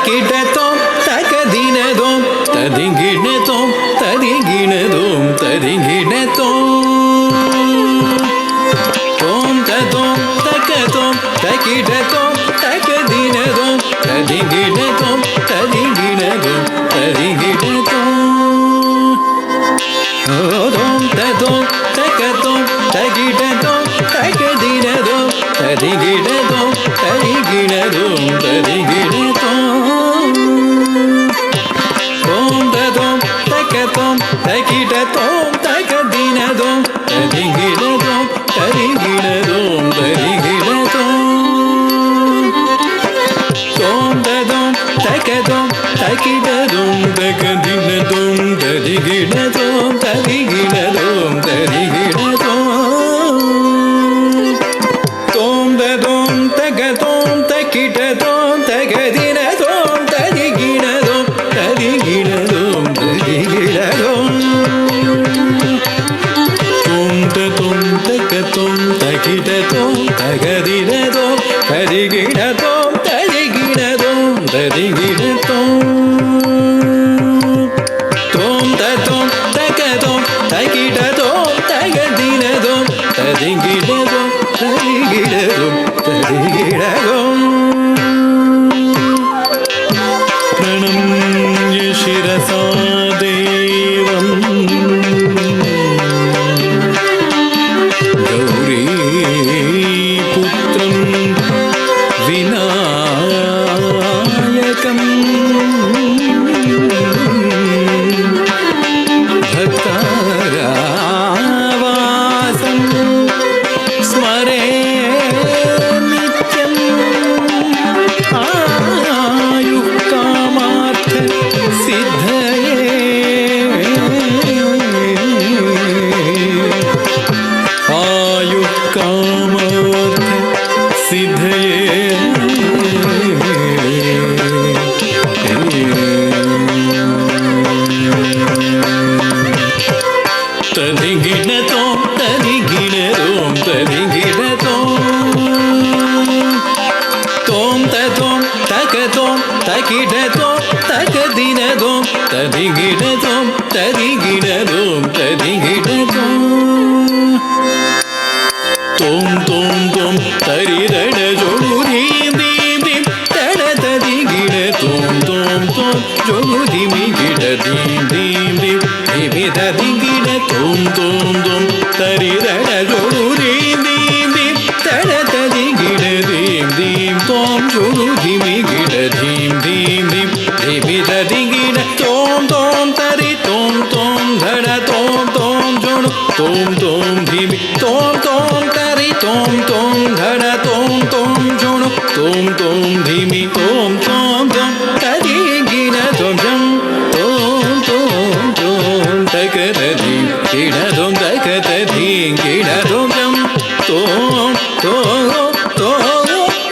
தகிடதோம் தகதினதோம் ததிங்கிணதோம் ததிங்கிணதோம் ததிங்கிணதோம் தோம் ததோம் தகதோம் தகிடதோம் தகதினதோம் ததிங்கிணதோம் ததிங்கிணதோம் ததிங்கிணதோம் தோம் ததோம் தகதோம் தகிடதோம் தகதினதோம் ததிங்கிணதோம் ததிங்கிணதோம் ததிங்கிணதோம் தோம் ததோம் தகதோம் தகிடதோம் தகதினதோம் ததிங்கிணதோம் ததிங்கிணதோம் ததிங்கிணதோம் தோம் ததோம் தகதோம் தகிடதோம் தகதினதோம் ததிங்கிணதோம் ததிங்கிணதோம் ததிங்கிணதோம் தோம் ததோம் தகதோம் தகிடதோம் தகதினதோம் ததிங்கிணதோம் ததிங்கிணதோம் ததிங்கிணதோம் தோம் ததோம் தகதோம் தகிடதோம் தகதினதோம் ததிங்கிணதோம் ததிங்கிணதோம் ததிங்கிணதோம் தோம் ததோம் தகதோம் தகிடதோம் தகதினதோம் ததிங்கிணதோம் ததிங்கிணதோம் ததிங்கிணதோம் പ്രണമ്യ ശിരസാ ദേവം ഗൗരീപുത്രം വിനായകം ഭക്താരാവാസം സ്മരേ നിത്യം ആയുഃകാമാർത്ഥ സിദ്ധയേ ആയുഃകാമാർത്ഥ സിദ്ധയേ തദിഗിണതോം തദിഗിണതോം തദിഗിണതോം തോം തതോം തകതോം തകിടതോം തകദിനതോം തദിഗിണതോം തദിഗിണതോം തദിഗിണതോം തോം തോം തോം തരിതട ജോരുധീം ദീം ദീം തട തദിഗിണതോം തോം തോം ജോരുധിമി ഗിടധീം ദീം ദീം ധിമി തദിഗിണതോം തോം തോം തരിതട ജോരുധീം ദീം ദീം തട തദിഗിണധീം ദീം തോം ജോരുധിമി ഗിടധീം ദീം ദീം ധിമി തദിഗിണ തോം തോം തരി തോം തോം ധട തോം തോം ജോണു തോം തോം ധിമി തോം തോം തരി തോം തോം ധട തോം തോം ജോണു തോം തോം ധിമി തോം തോം തോം തദിഗിണ തോം ജം തോം തോം തോം തകതധീം ഗിണതോം തകതധീം ഗിണതോം ജം തോം തോം തോം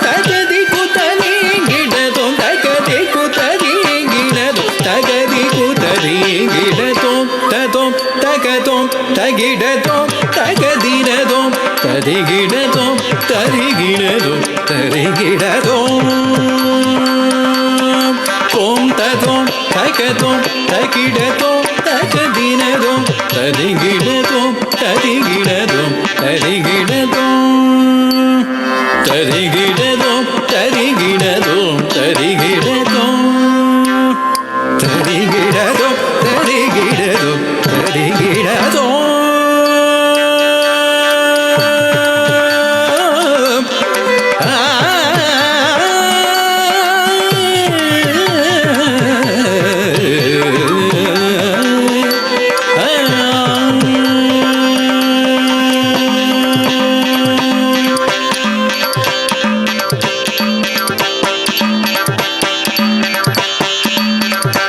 തകതി കുതനി ഗിണതോം തകതി കുതനി ഗിണതോം തകതി കുതനി ഗിണതോം തതോം തകതോം തകിടതോം തകദിനതോം തദിഗിണതോം തരിഗിണതോം തരിഗിണതോം തോം തതോം തകതോം തകിടതോം തകദിനതോം തദിഗിണ